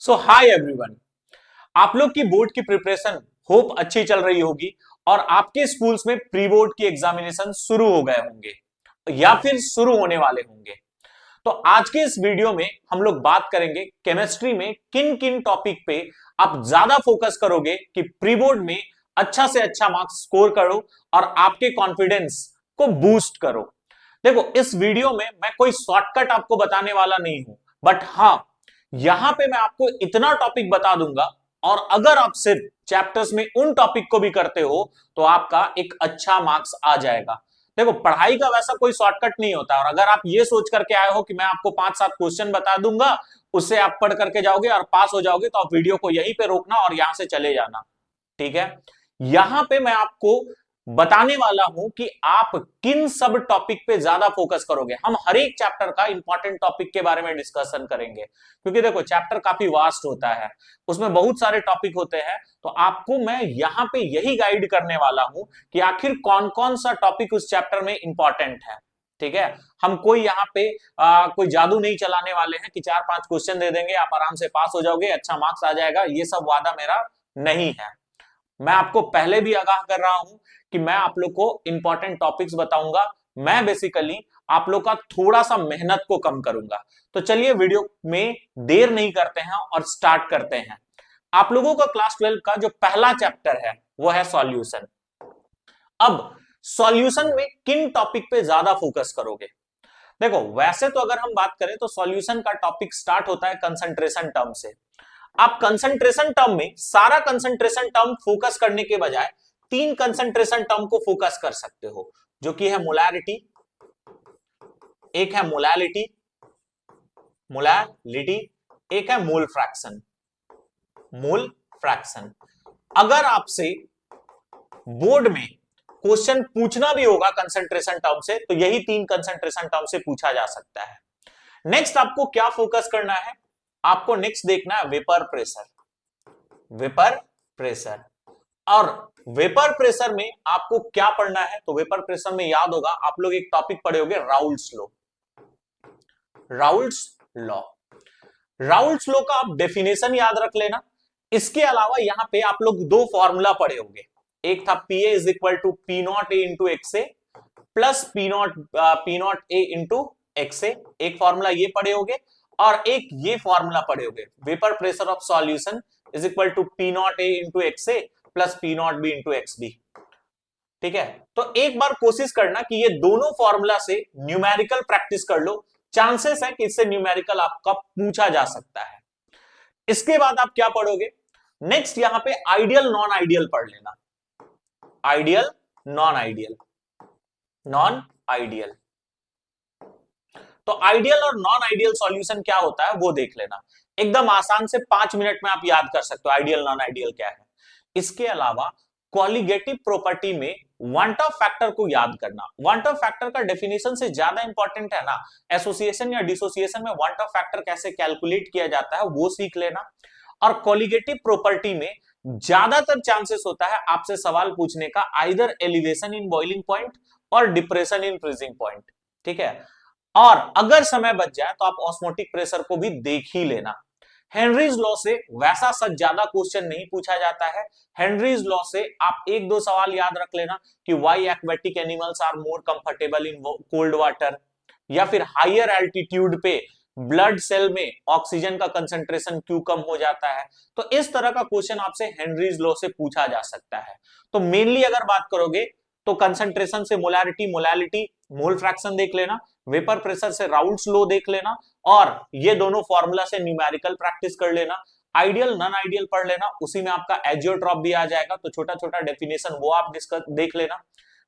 सो hi everyone. आप लोग की बोर्ड की प्रिपरेशन होप अच्छी चल रही होगी और आपके स्कूल्स में प्री बोर्ड की एग्जामिनेशन शुरू हो गए होंगे या फिर शुरू होने वाले होंगे। तो आज के इस वीडियो में हम लोग बात करेंगे केमिस्ट्री में किन किन टॉपिक पे आप ज्यादा फोकस करोगे कि प्री बोर्ड में अच्छा से अच्छा मार्क्स स्कोर करो और आपके कॉन्फिडेंस को बूस्ट करो। देखो, इस वीडियो में मैं कोई शॉर्टकट आपको बताने वाला नहीं हूं, बट हाँ, यहां पे मैं आपको इतना टॉपिक बता दूंगा और अगर आप सिर्फ चैप्टर्स में उन टॉपिक को भी करते हो तो आपका एक अच्छा मार्क्स आ जाएगा। देखो, पढ़ाई का वैसा कोई शॉर्टकट नहीं होता और अगर आप ये सोच करके आए हो कि मैं आपको 5-7 क्वेश्चन बता दूंगा, उससे आप पढ़ करके जाओगे और पास हो जाओगे, तो आप वीडियो को यहीं पे रोकना और यहां से चले जाना। ठीक है, यहां पे मैं आपको बताने वाला हूं कि आप किन सब टॉपिक पे ज्यादा फोकस करोगे। हम हर एक चैप्टर का इंपॉर्टेंट टॉपिक के बारे में डिस्कशन करेंगे, क्योंकि देखो चैप्टर काफी वास्ट होता है, उसमें बहुत सारे टॉपिक होते हैं। तो आपको मैं यहां पे यही गाइड करने वाला हूं कि आखिर कौन कौन सा टॉपिक उस चैप्टर में इंपॉर्टेंट है। ठीक है, हम कोई यहाँ पे कोई जादू नहीं चलाने वाले हैं कि 4-5 क्वेश्चन दे देंगे आप आराम से पास हो जाओगे, अच्छा मार्क्स आ जाएगा। ये सब वादा मेरा नहीं है। मैं आपको पहले भी आगाह कर रहा हूं कि मैं आप लोग को इंपॉर्टेंट टॉपिक्स बताऊंगा। मैं बेसिकली आप लोग का थोड़ा सा मेहनत को कम करूंगा। तो चलिए वीडियो में देर नहीं करते हैं और स्टार्ट करते हैं। आप लोगों का क्लास 12 का जो पहला चैप्टर है वो है सॉल्यूशन। अब सॉल्यूशन में किन टॉपिक पे ज्यादा फोकस करोगे? देखो, वैसे तो अगर हम बात करें तो सॉल्यूशन का टॉपिक स्टार्ट होता है कंसंट्रेशन टर्म से। आप कंसंट्रेशन टर्म में सारा कंसंट्रेशन टर्म फोकस करने के बजाय 3 कंसंट्रेशन टर्म को फोकस कर सकते हो, जो कि है मोलैरिटी, एक है मोलैलिटी मोलैलिटी एक है मोल फ्रैक्शन। मोल फ्रैक्शन अगर आपसे बोर्ड में क्वेश्चन पूछना भी होगा कंसंट्रेशन टर्म से, तो यही 3 कंसंट्रेशन टर्म से पूछा जा सकता है। नेक्स्ट आपको क्या फोकस करना है? आपको नेक्स्ट देखना है वेपर प्रेशर। वेपर प्रेशर और वेपर प्रेशर में आपको क्या पढ़ना है? तो वेपर प्रेशर में याद होगा आप लोग एक टॉपिक पढ़े होंगे, Raoult's law. Raoult's law Raoult's law का आप डेफिनेशन याद रख लेना। इसके अलावा यहां पे आप लोग 2 फॉर्मूला पढ़े होंगे। एक था P A is equal to P naught A into X A plus P naught A into X A. एक फॉर्मूला ये पढ़े होंगे और एक ये फॉर्मूला पढ़े होंगे, vapour pressure of solution is equal to P naught A into X A plus P naught B into X B. ठीक है, तो एक बार कोशिश करना कि ये दोनों फॉर्मूला से न्यूमेरिकल प्रैक्टिस कर लो। चांसेस है कि इससे न्यूमेरिकल आपका पूछा जा सकता है। इसके बाद आप क्या पढ़ोगे? नेक्स्ट यहां पे आइडियल नॉन आइडियल पढ़ लेना। Ideal non ideal, non ideal. तो आइडियल और नॉन आइडियल सॉल्यूशन क्या होता है वो देख लेना। एकदम आसान से 5 मिनट में आप याद कर सकते हो आइडियल नॉन आइडियल क्या है। इसके अलावा कॉलिगेटिव प्रॉपर्टी में वांट ऑफ फैक्टर को याद करना। वांट ऑफ फैक्टर का डेफिनेशन से ज्यादा इंपॉर्टेंट है ना, एसोसिएशन या डिसोसिएशन में वांट ऑफ फैक्टर कैसे कैलकुलेट किया जाता है वो सीख लेना। और कॉलिगेटिव प्रॉपर्टी में ज्यादातर चांसेस होता है आपसे सवाल पूछने का either elevation in boiling point और डिप्रेशन इन फ्रीजिंग पॉइंट। ठीक है, और अगर समय बच जाए तो आप ऑस्मोटिक प्रेशर को भी देख ही लेना। हेनरीज लॉ से वैसा सच ज्यादा क्वेश्चन नहीं पूछा जाता है। हेनरीज लॉ से आप 1-2 सवाल याद रख लेना कि why aquatic animals are more comfortable in cold water, या फिर हायर एल्टीट्यूड पे ब्लड सेल में ऑक्सीजन का कंसंट्रेशन क्यों कम हो जाता है। तो इस तरह का क्वेश्चन आपसे हेनरीज लॉ से पूछा जा सकता है। तो मेनली अगर बात करोगे तो कंसंट्रेशन से मोलैरिटी, मोलैलिटी, मोल फ्रैक्शन देख लेना, वेपर प्रेशर से राउल्ट्स लॉ देख लेना, और ये दोनों फॉर्मूला से न्यूमेरिकल प्रैक्टिस कर लेना। आइडियल नॉन आइडियल पढ़ लेना, उसी में आपका एजियोट्रॉप भी आ जाएगा, तो छोटा छोटा डेफिनेशन वो आप डिस्कस देख लेना।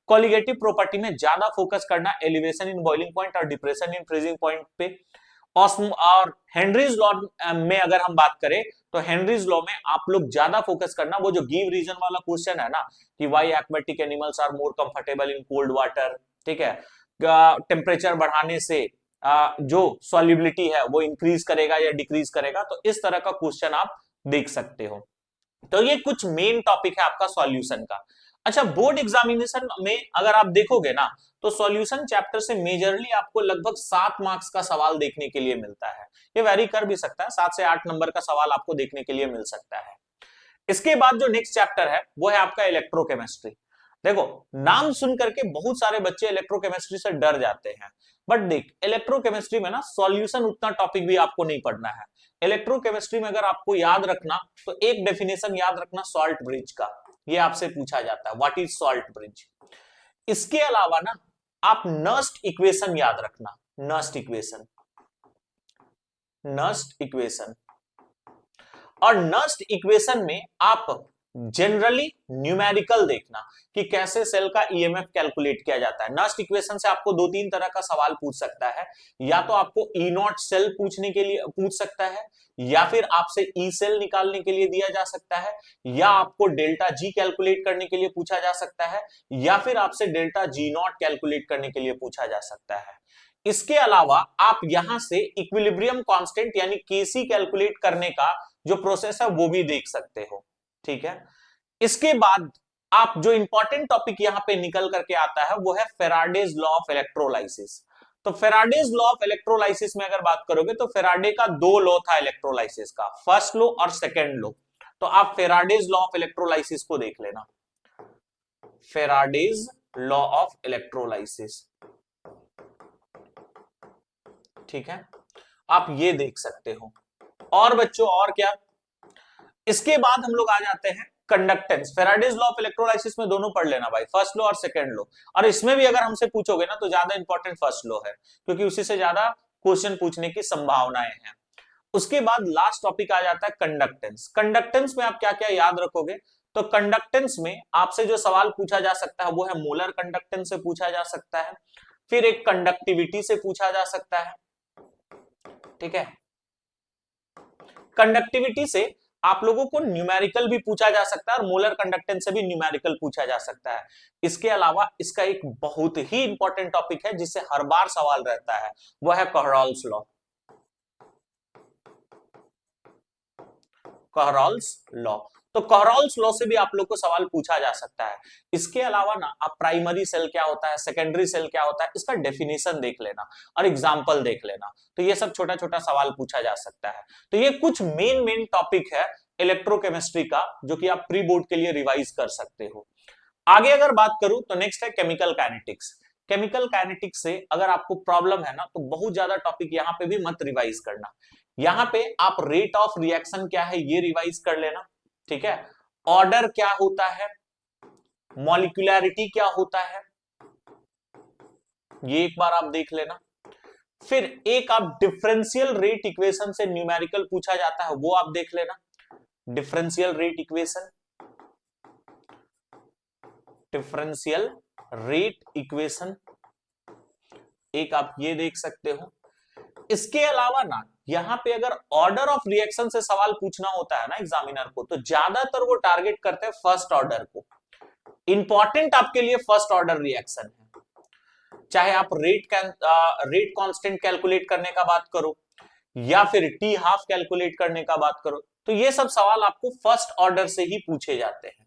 कॉलिगेटिव प्रॉपर्टी में ज्यादा फोकस करना एलिवेशन इन बॉइलिंग पॉइंट और डिप्रेशन इन फ्रीजिंग पॉइंट पे। और हेनरीज लॉ में अगर हम बात करें तो हेनरीज लॉ में आप लोग ज्यादा फोकस करना वो जो गिव रीजन वाला क्वेश्चन है ना, कि why aquatic animals are more comfortable in cold water. ठीक है, टेम्परेचर बढ़ाने से जो सॉल्युबिलिटी है वो इंक्रीज करेगा या डिक्रीज करेगा, तो इस तरह का क्वेश्चन आप देख सकते हो। तो ये कुछ मेन टॉपिक है आपका सॉल्यूशन का। अच्छा, बोर्ड एग्जामिनेशन में अगर आप देखोगे ना तो सॉल्यूशन चैप्टर से मेजरली आपको लगभग 7 मार्क्स का सवाल देखने के लिए मिलता है। ये वेरी कर भी सकता है, 7 से 8 नंबर का सवाल आपको देखने के लिए मिल सकता है। इसके बाद जो नेक्स्ट चैप्टर है वो है आपका इलेक्ट्रोकेमिस्ट्री। देखो, नाम सुन करके बहुत सारे बच्चे इलेक्ट्रोकेमिस्ट्री से डर जाते हैं, बट देख इलेक्ट्रोकेमिस्ट्री में ना सॉल्यूशन उतना टॉपिक भी आपको नहीं पढ़ना है। इलेक्ट्रोकेमिस्ट्री में अगर आपको याद रखना तो एक डेफिनेशन याद रखना सॉल्ट ब्रिज का, ये आपसे पूछा जाता है, व्हाट इज सॉल्ट ब्रिज। इसके अलावा ना आप नस्ट इक्वेशन याद रखना, नस्ट इक्वेशन, नस्ट इक्वेशन। और नस्ट इक्वेशन में आप जनरली न्यूमेरिकल देखना कि कैसे सेल का ईएमएफ कैलकुलेट किया जाता है। नस्ट इक्वेशन से आपको 2-3 तरह का सवाल पूछ सकता है, या तो आपको ई नॉट सेल पूछने के लिए पूछ सकता है, या फिर आपसे ई सेल निकालने के लिए दिया जा सकता है, या आपको डेल्टा जी कैलकुलेट करने के लिए पूछा जा सकता है, या फिर आपसे डेल्टा जी नॉट कैलकुलेट करने के लिए पूछा जा सकता है। इसके अलावा आप यहां से इक्विलिब्रियम कांस्टेंट यानी केसी कैलकुलेट करने का जो प्रोसेस है वो भी देख सकते हो, ठीक है। इसके बाद आप जो इंपॉर्टेंट टॉपिक यहां पे निकल करके आता है वो है फेराडेज लॉ ऑफ इलेक्ट्रोलाइसिस। तो फेराडेज लॉ ऑफ इलेक्ट्रोलाइसिस में अगर बात करोगे तो फेराडे का 2 लॉ था इलेक्ट्रोलाइसिस का, फर्स्ट लॉ और सेकेंड लॉ। तो आप फेराडेज लॉ ऑफ इलेक्ट्रोलाइसिस को देख लेना, फेराडेज लॉ ऑफ इलेक्ट्रोलाइसिस, ठीक है, आप ये देख सकते हो। और बच्चों और क्या, इसके बाद हम लोग आ जाते हैं conductance. Faraday's law of electrolysis में दोनों पढ़ लेना भाई, फर्स्ट लॉ और सेकंड लॉ। और इसमें भी अगर हमसे पूछोगे ना तो ज्यादा इंपॉर्टेंट फर्स्ट लॉ है, क्योंकि उसी से ज्यादा क्वेश्चन पूछने की संभावनाएं हैं। उसके बाद लास्ट टॉपिक आ जाता है कंडक्टेंस। कंडक्टेंस में आप क्या क्या याद रखोगे, तो कंडक्टेंस में आपसे जो सवाल पूछा जा सकता है वो है मोलर कंडक्टेंस से पूछा जा सकता है, फिर एक कंडक्टिविटी से पूछा जा सकता है, ठीक है। कंडक्टिविटी से आप लोगों को न्यूमेरिकल भी पूछा जा सकता है और मोलर कंडक्टेंस से भी न्यूमेरिकल पूछा जा सकता है। इसके अलावा इसका एक बहुत ही इंपॉर्टेंट टॉपिक है जिससे हर बार सवाल रहता है, वह है कोहरॉल्स लॉ, कोहरॉल्स लॉ। तो कोहरॉल्स लॉ से भी आप लोग को सवाल पूछा जा सकता है। इसके अलावा ना आप प्राइमरी सेल क्या होता है, सेकेंडरी सेल क्या होता है, इसका डेफिनेशन देख लेना और एग्जांपल देख लेना। तो ये सब छोटा छोटा सवाल पूछा जा सकता है। तो ये कुछ मेन टॉपिक है इलेक्ट्रोकेमिस्ट्री का जो कि आप प्री बोर्ड के लिए रिवाइज कर सकते हो। आगे अगर बात करूं तो नेक्स्ट है केमिकल काइनेटिक्स। केमिकल काइनेटिक्स से अगर आपको प्रॉब्लम है ना तो बहुत ज्यादा टॉपिक यहां पे भी मत रिवाइज करना। यहां पे आप रेट ऑफ रिएक्शन क्या है ये रिवाइज कर लेना, ठीक है। ऑर्डर क्या होता है, मॉलिक्यूलैरिटी क्या होता है, ये एक बार आप देख लेना। फिर एक आप डिफरेंशियल रेट इक्वेशन से न्यूमेरिकल पूछा जाता है वो आप देख लेना, differential rate equation, differential rate equation एक आप ये देख सकते हो। इसके अलावा ना यहां पे अगर ऑर्डर ऑफ रिएक्शन से सवाल पूछना होता है ना एग्जामिनर को, तो ज्यादातर वो टारगेट करते हैं फर्स्ट ऑर्डर को। इंपॉर्टेंट आपके लिए फर्स्ट ऑर्डर रिएक्शन है, चाहे आप रेट कांस्टेंट कैलकुलेट करने का बात करो या फिर टी हाफ कैलकुलेट करने का बात करो, तो ये सब सवाल आपको फर्स्ट ऑर्डर से ही पूछे जाते हैं।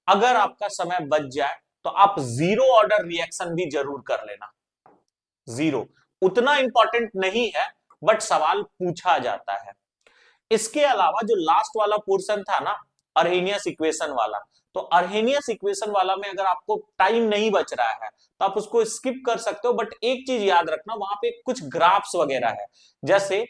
अगर आपका समय बच जाए तो आप जीरो ऑर्डर रिएक्शन भी जरूर कर लेना। जीरो उतना इंपॉर्टेंट नहीं है बट सवाल पूछा जाता है। इसके अलावा जो लास्ट वाला पोर्शन था ना अर्हेनियस इक्वेशन वाला, तो अर्हेनियस इक्वेशन वाला में अगर आपको टाइम नहीं बच रहा है तो आप उसको स्किप कर सकते हो, बट एक चीज याद रखना वहां पे कुछ ग्राफ्स वगैरह है, जैसे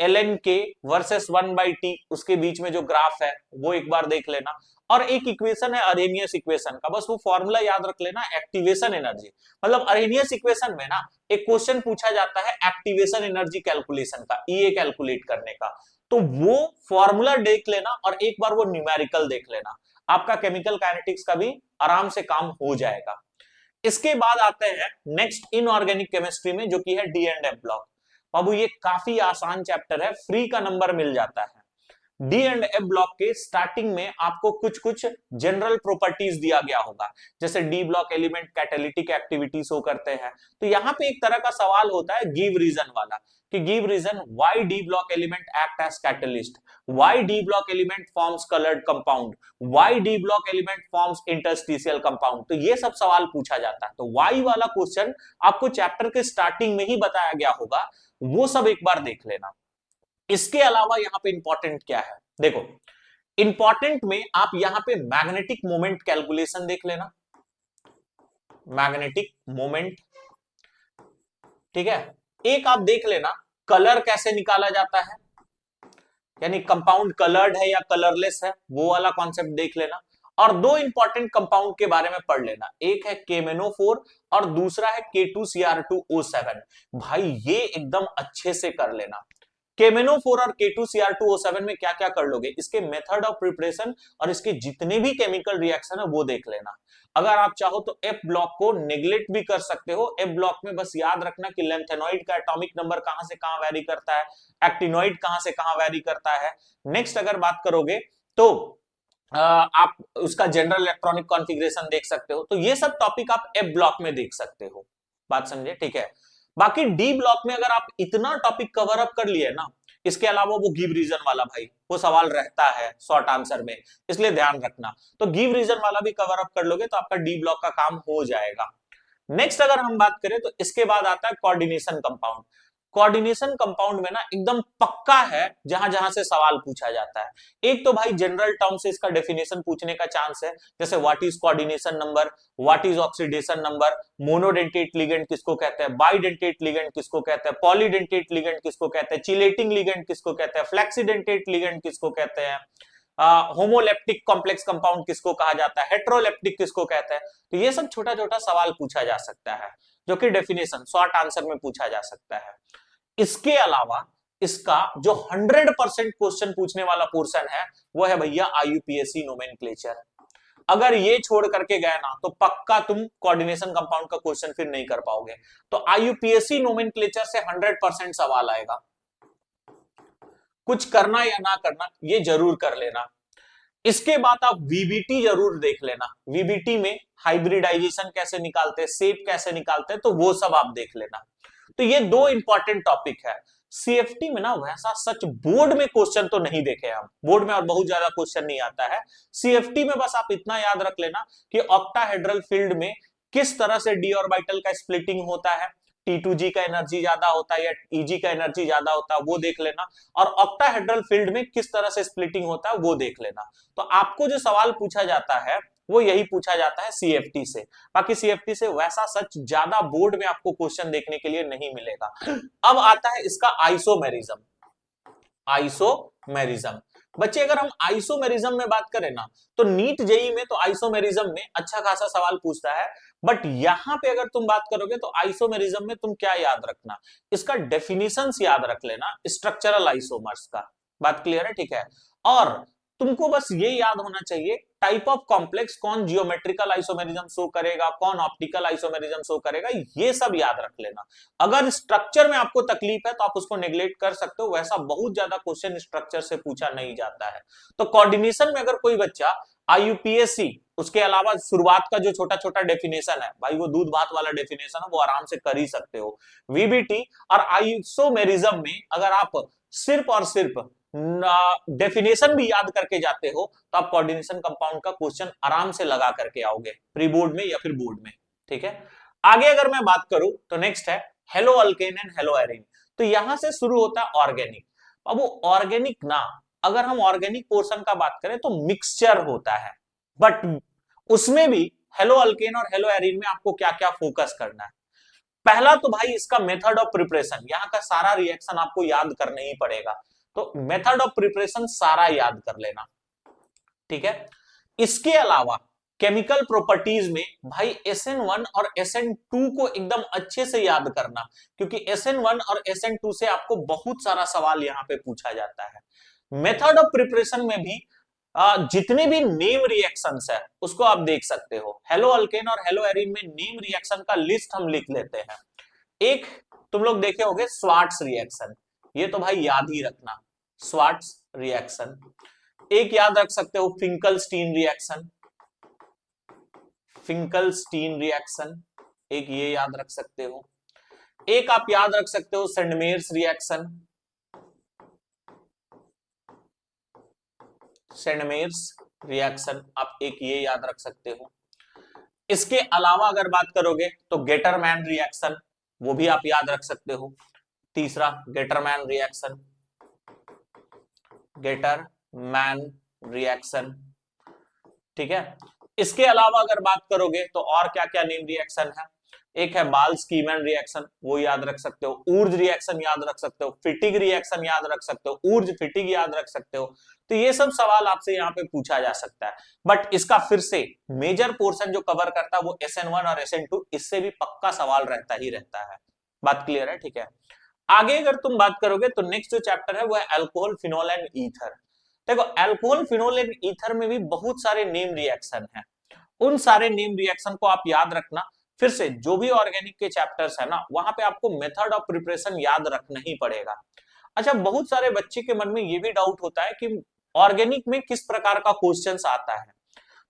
ln के वर्सेस 1/t, उसके बीच में जो ग्राफ है वो एक बार देख लेना। और एक इक्वेशन है अर्हेनियस इक्वेशन का, बस वो फॉर्मूला याद रख लेना, एक्टिवेशन एनर्जी। मतलब अर्हेनियस इक्वेशन में ना एक क्वेश्चन पूछा जाता है एक्टिवेशन एनर्जी कैलकुलेशन का, ईए कैलकुलेट करने का, तो वो फॉर्मूला देख लेना और एक बार वो न्यूमेरिकल देख लेना, आपका केमिकल काइनेटिक्स का भी आराम से काम हो जाएगा। इसके बाद आते हैं नेक्स्ट इनऑर्गेनिक केमिस्ट्री में जो कि है डी एंड एफ ब्लॉक। बाबू ये काफी आसान चैप्टर है, फ्री का नंबर मिल जाता है। डी एंड एफ ब्लॉक के स्टार्टिंग में आपको कुछ कुछ जनरल प्रॉपर्टीज दिया गया होगा, जैसे D block element catalytic activity show करते हैं। तो यहाँ पे एक तरह का सवाल होता है गिव रीजन वाला कि give reason why D block element act as catalyst, why D block element forms coloured compound, why D block element forms interstitial compound. तो ये सब सवाल पूछा जाता है। तो व्हाई वाला क्वेश्चन आपको चैप्टर के स्टार्टिंग में ही बताया गया होगा, वो सब एक बार देख लेना। इसके अलावा यहां पे इंपॉर्टेंट क्या है, देखो इंपॉर्टेंट में आप यहां पे मैग्नेटिक मोमेंट कैलकुलेशन देख लेना, मैग्नेटिक मोमेंट, ठीक है। एक आप देख लेना कलर कैसे निकाला जाता है, यानी कंपाउंड कलर्ड है या कलरलेस है, वो वाला कॉन्सेप्ट देख लेना। और दो इंपॉर्टेंट कंपाउंड के बारे में पढ़ लेना, एक है KMnO4 और दूसरा है K2Cr2O7। भाई ये एकदम अच्छे से कर लेना। KMnO4 और K2Cr2O7 में क्या क्या कर लोगे, इसके मेथड ऑफ प्रिपरेशन और इसके जितने भी केमिकल रिएक्शन है वो देख लेना। अगर आप चाहो तो F ब्लॉक को नेग्लेक्ट भी कर सकते हो। F ब्लॉक में बस याद रखना कि लेंथेनॉइड का एटॉमिक नंबर कहां से कहां वैरी करता है, एक्टिनॉइड कहां से कहां वैरी करता है। नेक्स्ट अगर बात करोगे तो आप उसका जनरल इलेक्ट्रॉनिक कॉन्फ़िगरेशन देख सकते हो। तो ये सब टॉपिक आप F ब्लॉक में देख सकते हो, बात समझे, ठीक है। बाकी डी ब्लॉक में अगर आप इतना टॉपिक कवर अप कर लिए ना, इसके अलावा वो गिव रीजन वाला भाई वो सवाल रहता है शॉर्ट आंसर में, इसलिए ध्यान रखना। तो गिव रीजन वाला भी कवर अप कर लोगे तो आपका डी ब्लॉक का काम हो जाएगा। नेक्स्ट अगर हम बात करें तो इसके बाद आता है कोऑर्डिनेशन कंपाउंड। कोऑर्डिनेशन कंपाउंड में ना एकदम पक्का है जहां जहां से सवाल पूछा जाता है। एक तो भाई जनरल टर्म से इसका डेफिनेशन पूछने का चांस है, जैसे what is coordination number, what is oxidation number, monodentate ligand किसको कहते हैं, बाइडेंटेट लिगेंड किसको कहते हैं, पॉलीडेंटेट लिगेंड किसको कहते हैं, चिलेटिंग लिगेंड किसको कहते हैं, फ्लेक्सीडेंटेट लिगेंड किसको कहते हैं, होमोलेप्टिक कॉम्प्लेक्स कंपाउंड किसको कहा जाता है, हेट्रोलेप्टिक किसको कहते हैं। तो ये सब छोटा छोटा सवाल पूछा जा सकता है, जो कि डेफिनेशन शॉर्ट आंसर में पूछा जा सकता है। इसके अलावा इसका जो 100% क्वेश्चन पूछने वाला पोर्शन है वो है भैया IUPAC नोमेनक्लेचर। अगर ये छोड़ करके गए ना तो पक्का तुम कोऑर्डिनेशन कंपाउंड का क्वेश्चन फिर नहीं कर पाओगे। तो IUPAC नोमेनक्लेचर से 100% सवाल आएगा। कुछ करना या ना करना ये जरूर कर लेना। इसके बाद आप VBT जरूर देख लेना। VBT में हाइब्रिडाइजेशन कैसे निकालते हैं, शेप कैसे निकालते हैं, तो वो सब आप देख लेना। तो ये दो इंपॉर्टेंट टॉपिक है। CFT में ना वैसा सच बोर्ड में क्वेश्चन तो नहीं देखे हम, बोर्ड में और बहुत ज्यादा क्वेश्चन नहीं आता है। CFT में बस आप इतना याद रख लेना कि ऑक्टाहेड्रल फील्ड में किस तरह से डी ऑर्बिटल का स्प्लिटिंग होता है, T2G का एनर्जी ज्यादा होता है या EG का एनर्जी ज्यादा होता है वो देख लेना, और ऑक्टाहेड्रल फील्ड में किस तरह से स्प्लिटिंग होता है वो देख लेना। तो आपको जो सवाल पूछा जाता है वो यही पूछा जाता है CFT से। बाकी CFT से वैसा सच ज्यादा बोर्ड में आपको क्वेश्चन देखने के लिए नहीं मिलेगा। अब आता है इसका आइसोमेरिज्म। आइसोमेरिज्म बच्चे अगर हम आइसोमेरिज्म में बात करें ना तो नीट जेई में तो आइसोमेरिज्म में अच्छा खासा सवाल पूछता है। बट यहां पे अगर तुम बात करोगे तो आइसोमेरिज्म में तुम क्या याद रखना, इसका डेफिनेशंस याद रख लेना स्ट्रक्चरल आइसोमर्स का। बात क्लियर है, ठीक है। और तुमको बस ये याद होना चाहिए टाइप ऑफ कॉम्प्लेक्स कौन जियोमेट्रिकल आइसोमेरिज्म शो करेगा, कौन ऑप्टिकल आइसोमेरिज्म शो करेगा, ये सब याद रख लेना। अगर स्ट्रक्चर में आपको तकलीफ है तो आप उसको नेग्लेक्ट कर सकते हो, वैसा बहुत ज्यादा क्वेश्चन स्ट्रक्चर से पूछा नहीं जाता है। तो कोऑर्डिनेशन में अगर कोई बच्चा IUPAC उसके अलावा शुरुआत का जो छोटा छोटा डेफिनेशन है भाई वो दूध भात वाला डेफिनेशन है वो आराम से कर ही सकते हो। VBT और आइसोमेरिज्म में अगर आप सिर्फ और सिर्फ डेफिनेशन भी याद करके जाते हो तो आप कोऑर्डिनेशन कंपाउंड का क्वेश्चन आराम से लगा करके आओगे प्री बोर्ड में या फिर बोर्ड में, ठीक है। आगे अगर मैं बात करूं तो नेक्स्ट है hello alkane and hello arene. तो यहां से शुरू होता है ऑर्गेनिक। अब वो ऑर्गेनिक ना, अगर हम ऑर्गेनिक पोर्शन का बात करें तो मिक्सचर होता है, बट उसमें भी हेलो अल्केन और हेलो एरीन में आपको क्या क्या फोकस करना है। पहला तो भाई इसका मेथड ऑफ प्रिपरेशन, यहाँ का सारा रिएक्शन आपको याद करना ही पड़ेगा। तो मेथड ऑफ प्रिपरेशन सारा याद कर लेना, ठीक है। इसके अलावा केमिकल प्रॉपर्टीज में भाई SN1 और SN2 को एकदम अच्छे से याद करना, क्योंकि SN1 और SN2 से आपको बहुत सारा सवाल यहां पे पूछा जाता है। मेथड ऑफ प्रिपरेशन में भी जितने भी नेम रिएक्शंस है उसको आप देख सकते हो। हेलो अल्केन और हेलो एरीन में नेम रिएक्शन का लिस्ट हम लिख लेते हैं। एक तुम लोग देखे होंगे स्वार्ट्स रिएक्शन, ये तो भाई याद ही रखना, स्वार्ट्स रिएक्शन। एक याद रख सकते हो फिंकलस्टीन रिएक्शन, फिंकलस्टीन रिएक्शन एक ये याद रख सकते हो। एक आप याद रख सकते हो सेंडमेयर्स रिएक्शन, सेंडमेयर्स रिएक्शन आप एक ये याद रख सकते हो। इसके अलावा अगर बात करोगे तो गेटरमैन रिएक्शन, वो भी आप याद रख सकते हो। तीसरा गेटरमैन रिएक्शन, गेटरमैन रिएक्शन, ठीक है। इसके अलावा अगर बात करोगे तो और क्या क्या नेम रिएक्शन है, एक है बाल्स कीमैन रिएक्शन, वो याद रख सकते हो। ऊर्ज रिएक्शन याद रख सकते हो, फिटिग रिएक्शन याद रख सकते हो, ऊर्ज फिटिग याद रख सकते हो। तो ये सब सवाल आपसे यहाँ पे पूछा जा सकता है, बट इसका फिर से मेजर पोर्शन जो कवर करता है वो SN1 और SN2, इससे भी पक्का सवाल रहता ही रहता है। बात क्लियर है, ठीक है। आगे अगर तुम बात करोगे तो नेक्स्ट जो चैप्टर है वो है अल्कोहल, फिनोल एंड ईथर। देखो अल्कोहल, फिनोल एंड ईथर में भी बहुत सारे नेम रिएक्शन हैं, उन सारे नेम रिएक्शन को आप याद रखना। फिर से जो भी ऑर्गेनिक के चैप्टर्स है ना, वहां पे आपको मेथड ऑफ प्रिपरेशन याद रखना ही पड़ेगा। अच्छा, बहुत सारे बच्चे के मन में ये भी डाउट होता है कि ऑर्गेनिक में किस प्रकार का क्वेश्चंस आता है।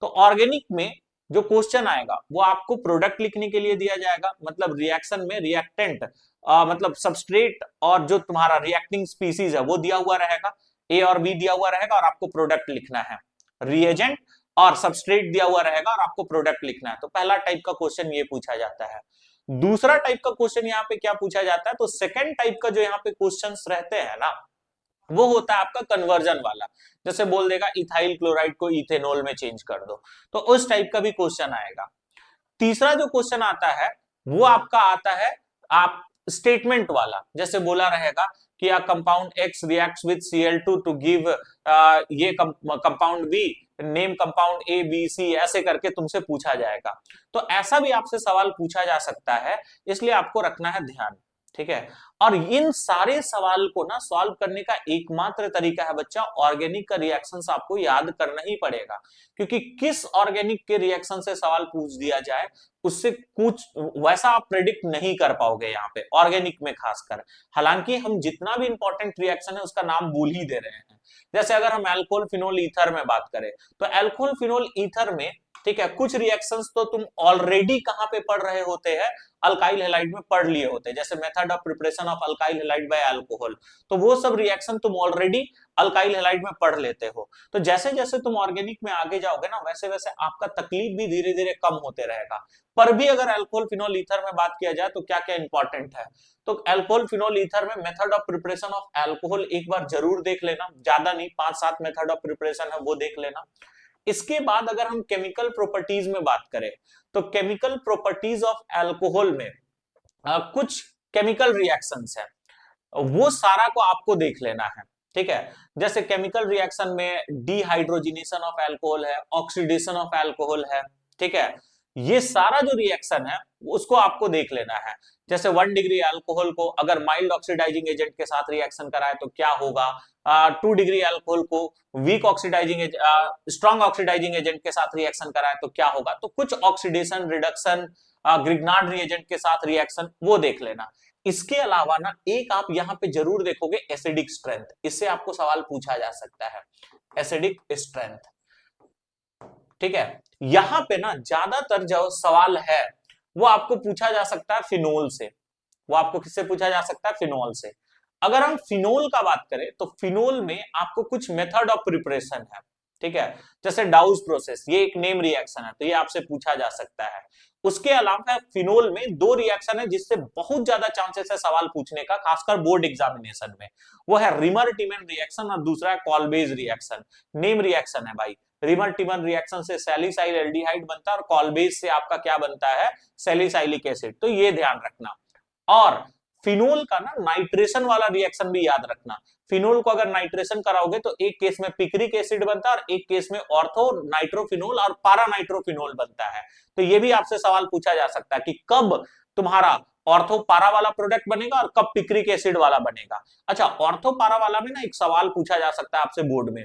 तो ऑर्गेनिक में जो क्वेश्चन आएगा वो आपको प्रोडक्ट लिखने के लिए दिया जाएगा, मतलब रिएक्शन में रिएक्टेंट मतलब सबस्ट्रेट और जो तुम्हारा रिएक्टिंग स्पीसीज है वो दिया हुआ रहेगा, ए और बी दिया हुआ रहेगा और आपको प्रोडक्ट लिखना है। रिएजेंट और सबस्ट्रेट दिया हुआ रहेगा और आपको प्रोडक्ट लिखना है। तो पहला टाइप का क्वेश्चन ये पूछा जाता है। दूसरा टाइप का क्वेश्चन यहाँ पे क्या पूछा जाता है, तो सेकंड टाइप का जो यहाँ पे क्वेश्चंस रहते हैं ना, वो होता है आपका कन्वर्जन वाला। जैसे बोल देगा इथाइल क्लोराइड को इथेनॉल में चेंज कर दो, तो उस टाइप का भी क्वेश्चन आएगा। तीसरा जो क्वेश्चन आता है वो आपका आता है आप स्टेटमेंट वाला। जैसे बोला रहेगा कि a compound X reacts with Cl2 to give ये compound B, name compound A B C, ऐसे करके तुमसे पूछा जाएगा। तो ऐसा भी आपसे सवाल पूछा जा सकता है, इसलिए आपको रखना है ध्यान, ठीक है। और इन सारे सवाल को ना सॉल्व करने का एकमात्र तरीका है बच्चा, ऑर्गेनिक का रिएक्शंस आपको याद करना ही पड़ेगा। क्योंकि किस ऑर्गेनिक के रिएक्शन से सवाल पूछ दिया जाए उससे कुछ वैसा आप प्रेडिक्ट नहीं कर पाओगे यहाँ पे ऑर्गेनिक में खासकर। हालांकि हम जितना भी इंपॉर्टेंट रिएक्शन है उसका नाम भूल ही दे रहे हैं। जैसे अगर हम अल्कोहल फिनोल ईथर में बात करें, तो अल्कोहल फिनोल ईथर में, ठीक है, कुछ रिएक्शंस तो तुम ऑलरेडी कहां पे पढ़ रहे होते हैं, अल्काइल हैलाइड में पढ़ लिए होते हैं। जैसे method of preparation of alkyl halide by alcohol, तो वो सब रिएक्शन तुम ऑलरेडी अल्काइल हैलाइड में पढ़ लेते हो। तो जैसे जैसे तुम ऑर्गेनिक में आगे जाओगे ना, वैसे वैसे आपका तकलीफ भी धीरे धीरे कम होते रहेगा। पर भी अगर अल्कोहल फिनोल ईथर में बात किया जाए तो क्या क्या इंपॉर्टेंट है, तो अल्कोहल फिनोल ईथर में method of preparation of alcohol एक बार जरूर देख लेना, ज्यादा नहीं, 5-7 मेथड ऑफ प्रिपरेशन है वो देख लेना। इसके बाद अगर हम केमिकल प्रॉपर्टीज में बात करें, तो केमिकल प्रॉपर्टीज ऑफ अल्कोहल में कुछ केमिकल रिएक्शंस है, वो सारा को आपको देख लेना है, ठीक है। जैसे केमिकल रिएक्शन में डिहाइड्रोजिनेशन ऑफ अल्कोहल है, ऑक्सीडेशन ऑफ अल्कोहल है, ठीक है। ये सारा जो रिएक्शन है उसको आपको देख लेना है। जैसे 1 डिग्री अल्कोहल को अगर माइल्ड ऑक्सीडाइजिंग एजेंट के साथ रिएक्शन कराए तो क्या होगा, 2 डिग्री अल्कोहल को weak oxidising strong oxidising agent के साथ रिएक्शन कराए तो क्या होगा। तो कुछ ऑक्सीडेशन रिडक्शन ग्रिग्नार्ड रिएजेंट के साथ रिएक्शन वो देख लेना। इसके अलावा ना एक आप यहाँ पे जरूर देखोगे एसिडिक स्ट्रेंथ, इससे आपको सवाल पूछा जा सकता है, एसिडिक स्ट्रेंथ, ठीक है। यहां पे ना ज्यादातर जो सवाल है वो आपको पूछा जा सकता है फिनोल से। वो आपको किससे पूछा जा सकता है, फिनोल से। अगर हम फिनोल का बात करें तो फिनोल में आपको कुछ मेथड ऑफ प्रिपरेशन है, ठीक है। जैसे डाउस प्रोसेस, ये एक नेम रिएक्शन है तो ये आपसे पूछा जा सकता है। उसके अलावा फिनोल में 2 रिएक्शन है जिससे बहुत ज्यादा चांसेस है सवाल पूछने का, खासकर बोर्ड एग्जामिनेशन में। वो है रिमर टिमन रिएक्शन और दूसरा है कॉलबेज रिएक्शन। नेम रिएक्शन है भाई, रिमर टिमन रिएक्शन से सैलिसाइल एल्डिहाइड बनता है और कॉलबेज से आपका क्या बनता है, सैलिसाइलिक एसिड। तो ये ध्यान रखना। और फिनोल का ना नाइट्रेशन वाला रिएक्शन भी याद रखना। फिनोल को अगर नाइट्रेशन कराओगे तो एक केस में पिक्रिक एसिड बनता है और एक केस में ऑर्थो नाइट्रोफिनोल और पारा नाइट्रोफिनोल बनता है। तो ये भी आपसे सवाल पूछा जा सकता है कि कब तुम्हारा ऑर्थो पारा वाला प्रोडक्ट बनेगा और कब पिक्रिक एसिड वाला बनेगा। अच्छा, ऑर्थो पारा वाला में ना एक सवाल पूछा जा सकता है आपसे बोर्ड में,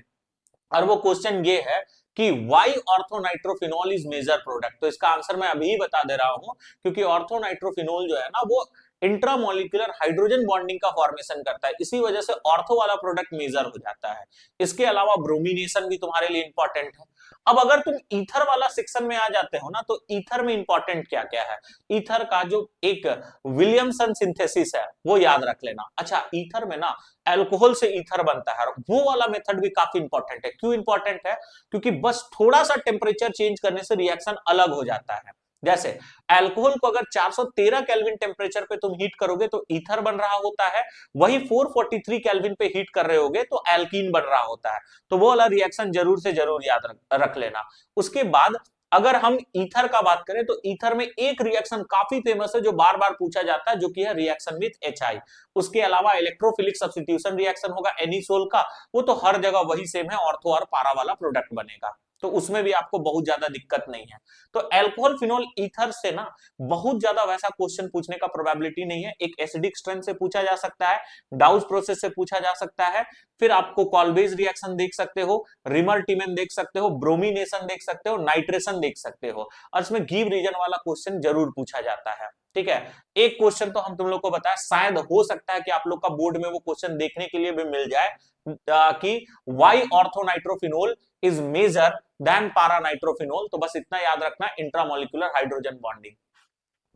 और वो क्वेश्चन ये है कि why orthonitrophenol is major product. तो इसका आंसर मैं अभी बता दे रहा हूं, क्योंकि ऑर्थोनाइट्रोफिनॉल जो है ना वो इंट्रामोलिकुलर हाइड्रोजन बॉन्डिंग का फॉर्मेशन करता है, इसी वजह से ऑर्थो वाला प्रोडक्ट मेजर हो जाता है। इसके अलावा ब्रोमिनेशन भी तुम्हारे लिए इंपॉर्टेंट है। अब अगर तुम ईथर वाला सेक्शन में आ जाते हो ना, तो ईथर में इंपॉर्टेंट क्या क्या है, ईथर का जो एक विलियमसन सिंथेसिस है वो याद रख लेना। अच्छा, ईथर में ना अल्कोहल से ईथर बनता है, वो वाला मेथड भी काफी इंपॉर्टेंट है। क्यों इंपॉर्टेंट है, क्योंकि बस थोड़ा सा टेम्परेचर चेंज करने से रिएक्शन अलग हो जाता है। जैसे अल्कोहल को अगर 413 केल्विन टेम्परेचर पे तुम हीट करोगे तो ईथर बन रहा होता है, वही 443 केल्विन पे हीट कर रहे होगे तो एल्कीन बन रहा होता है। तो वो वाला रिएक्शन जरूर से जरूर याद रख लेना। उसके बाद अगर हम ईथर का बात करें तो ईथर में एक रिएक्शन काफी फेमस है जो बार बार पूछा जाता है, जो कि है रिएक्शन विथ एचआई। उसके अलावा इलेक्ट्रोफिलिक सब्स्टिट्यूशन रिएक्शन होगा एनिसोल का, वो तो हर जगह वही सेम है, ऑर्थो और पारा वाला प्रोडक्ट बनेगा, तो उसमें भी आपको बहुत ज्यादा दिक्कत नहीं है। तो अल्कोहल फिनोल ईथर से ना बहुत ज्यादा वैसा क्वेश्चन पूछने का प्रोबेबिलिटी नहीं है। एक एसिडिक स्ट्रेंथ से पूछा जा सकता है, डाउस प्रोसेस से पूछा जा सकता है, फिर आपको कॉल्बेज रिएक्शन देख सकते हो, रिमर टिमेन देख सकते हो, ब्रोमिनेशन देख सकते हो, नाइट्रेशन देख सकते हो, और इसमें गिव रीजन वाला क्वेश्चन जरूर पूछा जाता है। ठीक है, एक क्वेश्चन तो हम तुम लोग को बताया, शायद हो सकता है कि आप लोग का बोर्ड में वो क्वेश्चन देखने के लिए भी मिल जाए कि वाई ऑर्थोनाइट्रोफिनोल इज मेजर देन पारानाइट्रोफिनोल। तो बस इतना याद रखना, इंट्रामोलिकुलर हाइड्रोजन बॉन्डिंग।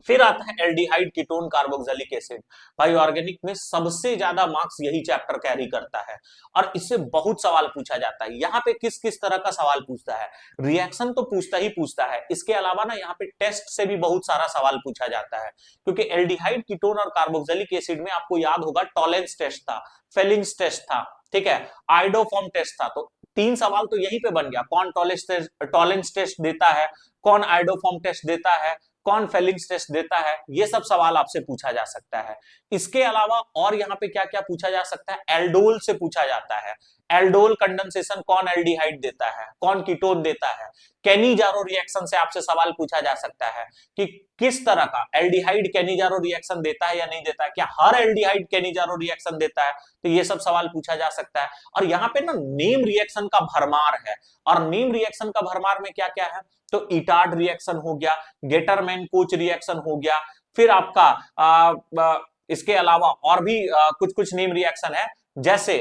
फिर आता है एल्डिहाइड कीटोन कार्बोक्सिलिक एसिड। भाई ऑर्गेनिक में सबसे ज्यादा मार्क्स यही चैप्टर कैरी करता है, और इससे बहुत सवाल पूछा जाता है। यहाँ पे किस किस तरह का सवाल पूछता है, रिएक्शन तो पूछता ही पूछता है, इसके अलावा ना यहाँ पे टेस्ट से भी बहुत सारा सवाल पूछा जाता है। क्योंकि एल्डिहाइड कीटोन और कार्बोक्सिलिक एसिड में आपको याद होगा टॉलेंस टेस्ट था, फेलिंग्स टेस्ट था, ठीक है, आइडोफॉर्म टेस्ट था। तो तीन सवाल तो यहीं पे बन गया, कौन टॉलेंस टेस्ट देता है, कौन आइडोफॉर्म टेस्ट देता है, कौन फेलिंग्स टेस्ट देता है, ये सब सवाल आपसे पूछा जा सकता है। इसके अलावा और यहाँ पे क्या क्या पूछा जा सकता है, एल्डोल से पूछा जाता है, एल्डोल कंडेंसेशन कौन एल्डिहाइड देता है, कौन कीटोन देता है। कैनिजारो रिएक्शन से आपसे सवाल पूछा जा सकता है कि किस तरह का एल्डिहाइड कैनिजारो रिएक्शन देता है या नहीं देता है, क्या हर एल्डिहाइड कैनिजारो रिएक्शन देता है, तो ये सब सवाल पूछा जा सकता है। और यहाँ पे ना नेम रिएक्शन का भरमार है, और नेम रिएक्शन का भरमार में क्या क्या है, तो इटार्ड रिएक्शन हो गया, गेटरमैन कोच रिएक्शन हो गया, फिर आपका इसके अलावा और भी कुछ कुछ नेम रिएक्शन है, जैसे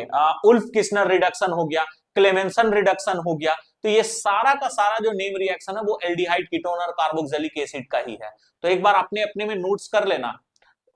उल्फ किस्नर रिडक्शन हो गया, क्लेमेंसन रिडक्शन हो गया। तो ये सारा का सारा जो नेम रिएक्शन है वो एल्डिहाइड कीटोन और कार्बोक्सिलिक एसिड का ही है। तो एक बार अपने अपने में नोट्स कर लेना।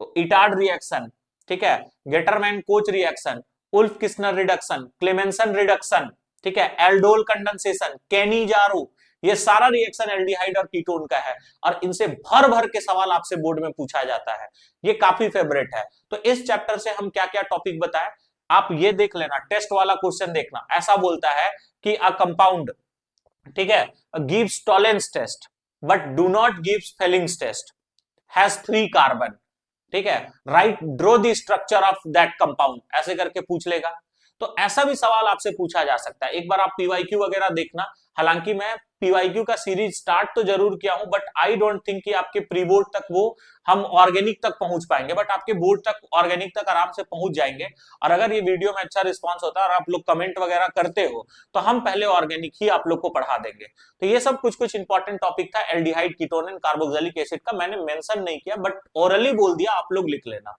तो इटार्ड रिएक्शन, ठीक है, Gattermann Koch reaction, Wolff Kishner reduction, Clemmensen reduction, ठीक है, एल्डोल कंडेंसेशन, कैनिजारो, ये सारा रिएक्शन एल्डिहाइड और कीटोन का है, और इनसे भर भर के सवाल आपसे बोर्ड में पूछा जाता है। ये काफी फेवरेट है। तो इस चैप्टर से हम क्या क्या टॉपिक बताएं, आप ये देख लेना, टेस्ट वाला क्वेश्चन देखना। ऐसा बोलता है कि अ कंपाउंड, ठीक है, gives Tollens test but do not gives Fehling's test, has 3 carbon, ठीक है, right, draw the structure of that compound, ऐसे करके पूछ लेगा। तो ऐसा भी सवाल आपसे पूछा जा सकता है। एक बार आप पीवाईक्यू वगैरह देखना, हालांकि मैं पीवाईक्यू का सीरीज स्टार्ट तो जरूर किया हूं, बट आई डोंट थिंक कि आपके प्री बोर्ड तक वो हम ऑर्गेनिक तक पहुंच पाएंगे, बट आपके बोर्ड तक ऑर्गेनिक तक आराम से पहुंच जाएंगे। और अगर ये वीडियो में अच्छा रिस्पॉन्स होता है और आप लोग कमेंट वगैरह करते हो, तो हम पहले ऑर्गेनिक ही आप लोग को पढ़ा देंगे। तो ये सब कुछ कुछ इंपॉर्टेंट टॉपिक था aldehyde ketone and carboxylic acid का, मैंने मेंशन नहीं किया बट ओरली बोल दिया, आप लोग लिख लेना।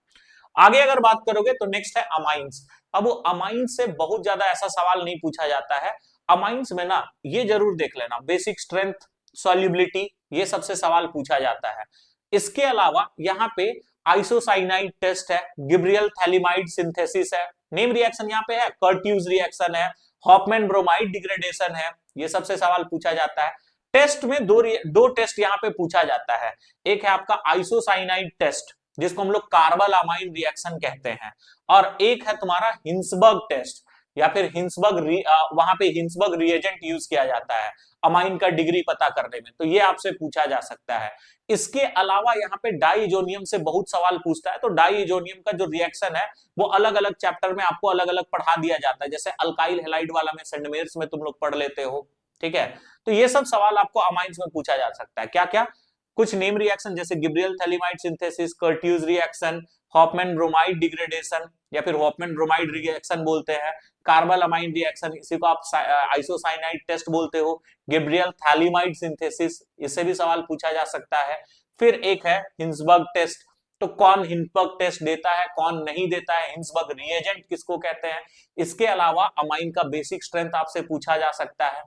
आगे अगर बात करोगे तो नेक्स्ट है अमाइंस। अब वो अमाइंस से बहुत ज्यादा ऐसा सवाल नहीं पूछा जाता है। अमाइंस में ना ये जरूर देख लेना, बेसिक स्ट्रेंथ, सॉल्युबिलिटी, ये सबसे सवाल पूछा जाता है। इसके अलावा यहाँ पे आइसोसाइनाइड टेस्ट है, गिब्रियल थैलिमाइड सिंथेसिस है, नेम रिएक्शन यहाँ पे है, कर्ट्यूज रिएक्शन है, हॉफमैन ब्रोमाइड डिग्रेडेशन है, ये सबसे सवाल पूछा जाता है। टेस्ट में दो टेस्ट यहाँ पे पूछा जाता है। एक है आपका आइसोसाइनाइड टेस्ट, जिसको हम लोग कार्बल अमाइन रिएक्शन कहते हैं, और एक है तुम्हारा हिंसबर्ग टेस्ट, या फिर हिंसबर्ग वहां पे हिंसबर्ग रिएजेंट यूज किया जाता है अमाइन का डिग्री पता करने में, तो ये आपसे पूछा जा सकता है। इसके अलावा यहाँ पे डाइइजोनियम से बहुत सवाल पूछता है। तो डाइइजोनियम का जो रिएक्शन है वो अलग अलग चैप्टर में आपको अलग अलग पढ़ा दिया जाता है, जैसे अल्काइल हैलाइड वाला में सेंडमेयर्स में तुम लोग पढ़ लेते हो, ठीक है। तो ये सब सवाल आपको अमाइंस में पूछा जा सकता है। क्या क्या, कुछ नेम रिएक्शन जैसे Gabriel phthalimide synthesis, Curtius reaction, Hofmann bromide degradation, या फिर हॉफमैन ब्रोमाइड रिएक्शन बोलते हैं, कार्बल अमाइन रिएक्शन, इसी को आप आइसोसाइनाइड टेस्ट बोलते हो, गिब्रियल थैलिमाइड सिंथेसिस, इससे भी सवाल पूछा जा सकता है। फिर एक है हिंसबर्ग टेस्ट, तो कौन हिंसबर्ग टेस्ट देता है, कौन नहीं देता है, हिंसबर्ग रिएजेंट किसको कहते हैं। इसके अलावा अमाइन का बेसिक स्ट्रेंथ आपसे पूछा जा सकता है।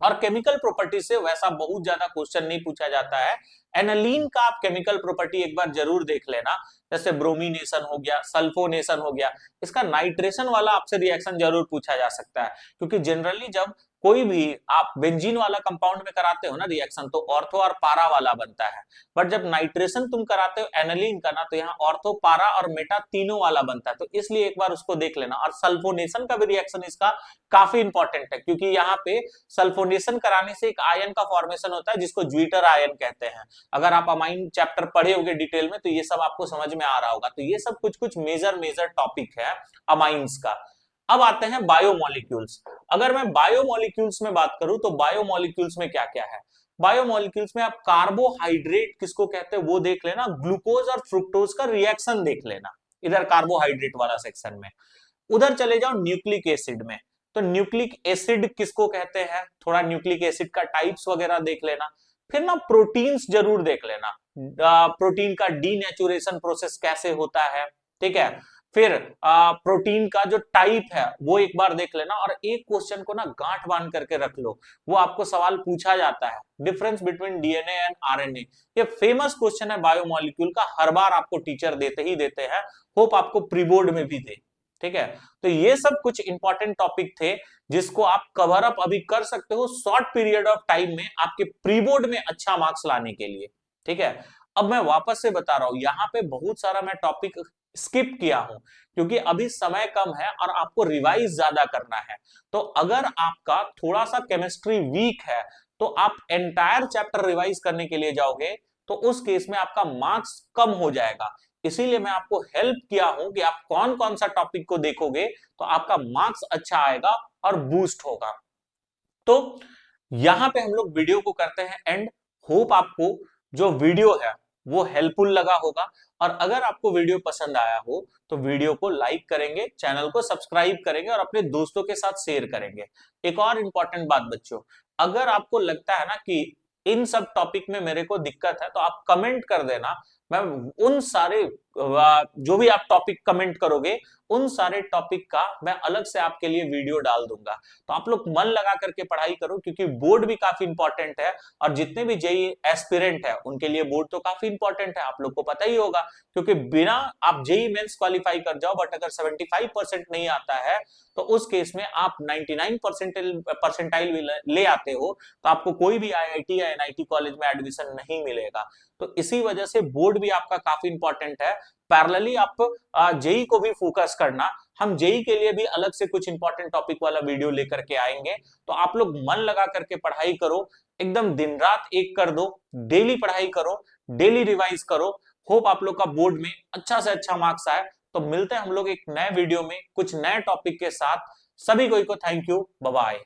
और केमिकल प्रॉपर्टी से वैसा बहुत ज्यादा क्वेश्चन नहीं पूछा जाता है। एनालीन का आप केमिकल प्रॉपर्टी एक बार जरूर देख लेना, जैसे ब्रोमिनेशन हो गया, सल्फोनेशन हो गया, इसका नाइट्रेशन वाला आपसे रिएक्शन जरूर पूछा जा सकता है, क्योंकि जनरली जब कोई भी आप बेंजीन वाला कंपाउंड में कराते हो ना रिएक्शन, तो ऑर्थो और पारा वाला बनता है। बट जब नाइट्रेशन तुम कराते हो एनालीन का ना, तो यहाँ ऑर्थो, पारा और मेटा तीनों वाला बनता है, तो इसलिए एक बार उसको देख लेना। और सल्फोनेशन का भी रिएक्शन इसका काफी इंपॉर्टेंट है, क्योंकि यहाँ पे सल्फोनेशन कराने से एक आयन का फॉर्मेशन होता है जिसको ज्विटर आयन कहते हैं। अगर आप अमाइन चैप्टर पढ़े होगे डिटेल में, तो ये सब आपको समझ में आ रहा होगा। तो ये सब कुछ कुछ मेजर टॉपिक है अमाइंस का। अब आते हैं बायोमोलिक्यूल्स। अगर मैं बायोमोलिक्यूल्स में बात करूं, तो बायोमोलिक्यूल्स में क्या क्या है। बायोमोलिक्यूल्स में आप कार्बोहाइड्रेट किसको कहते हैं वो देख लेना, ग्लूकोज और फ्रुक्टोज का रिएक्शन देख लेना, इधर कार्बोहाइड्रेट वाला सेक्शन में। उधर चले जाओ न्यूक्लिक एसिड में, तो न्यूक्लिक एसिड किसको कहते हैं, थोड़ा न्यूक्लिक एसिड का टाइप्स वगैरह देख लेना। फिर ना प्रोटीन्स जरूर देख लेना, प्रोटीन का डीनेचुरेशन प्रोसेस कैसे होता है, ठीक है। फिर प्रोटीन का जो टाइप है वो एक बार देख लेना। और एक क्वेश्चन को ना गांठ बांध करके रख लो, वो आपको सवाल पूछा जाता है, difference between DNA and RNA. ये फेमस क्वेश्चन है बायोमोलिक्यूल का, हर बार आपको टीचर देते ही देते हैं, होप आपको प्री बोर्ड में भी दे, ठीक है। तो ये सब कुछ इंपॉर्टेंट टॉपिक थे जिसको आप कवर अप अभी कर सकते हो शॉर्ट पीरियड ऑफ टाइम में, आपके प्री बोर्ड में अच्छा मार्क्स लाने के लिए, ठीक है। अब मैं वापस से बता रहा हूं, यहाँ पे बहुत सारा मैं टॉपिक स्किप किया हूं, क्योंकि अभी समय कम है और आपको रिवाइज ज्यादा करना है। तो अगर आपका थोड़ा सा केमिस्ट्री वीक है, तो आप एंटायर चैप्टर रिवाइज करने के लिए जाओगे, तो उस केस में आपका मार्क्स कम हो जाएगा। इसीलिए मैं आपको हेल्प किया हूं कि आप कौन कौन सा टॉपिक को देखोगे तो आपका मार्क्स अच्छा आएगा और बूस्ट होगा। तो यहां पे हम लोग वीडियो को करते हैं एंड। होप आपको जो वीडियो है वो हेल्पफुल लगा होगा, और अगर आपको वीडियो पसंद आया हो तो वीडियो को लाइक करेंगे, चैनल को सब्सक्राइब करेंगे और अपने दोस्तों के साथ शेयर करेंगे। एक और इंपॉर्टेंट बात बच्चों, अगर आपको लगता है ना कि इन सब टॉपिक में मेरे को दिक्कत है, तो आप कमेंट कर देना। मैं उन सारे जो भी आप टॉपिक कमेंट करोगे, उन सारे टॉपिक का मैं अलग से आपके लिए वीडियो डाल दूंगा। तो आप लोग मन लगा करके पढ़ाई करो, क्योंकि बोर्ड भी काफी इंपॉर्टेंट है, और जितने भी जेई एस्पिरेंट है उनके लिए बोर्ड तो काफी इंपॉर्टेंट है, आप लोग को पता ही होगा। क्योंकि बिना आप जेई मेंस क्वालिफाई कर जाओ, बट अगर 75% नहीं आता है, तो उस केस में आप 99 परसेंटाइल ले आते हो, तो आपको कोई भी आईआईटी या एनआईटी कॉलेज में एडमिशन नहीं मिलेगा। तो इसी वजह से बोर्ड भी आपका काफी इंपॉर्टेंट है। पैरेलली आप जेई को भी फोकस करना, हम जेई के लिए भी अलग से कुछ इंपॉर्टेंट टॉपिक वाला वीडियो लेकर के आएंगे। तो आप लोग मन लगा करके पढ़ाई करो, एकदम दिन रात एक कर दो, डेली पढ़ाई करो, डेली रिवाइज करो। होप आप लोग का बोर्ड में अच्छा से अच्छा मार्क्स आए। तो मिलते हैं हम लोग एक नए वीडियो में कुछ नए टॉपिक के साथ। सभी को थैंक यू, बाय बाय।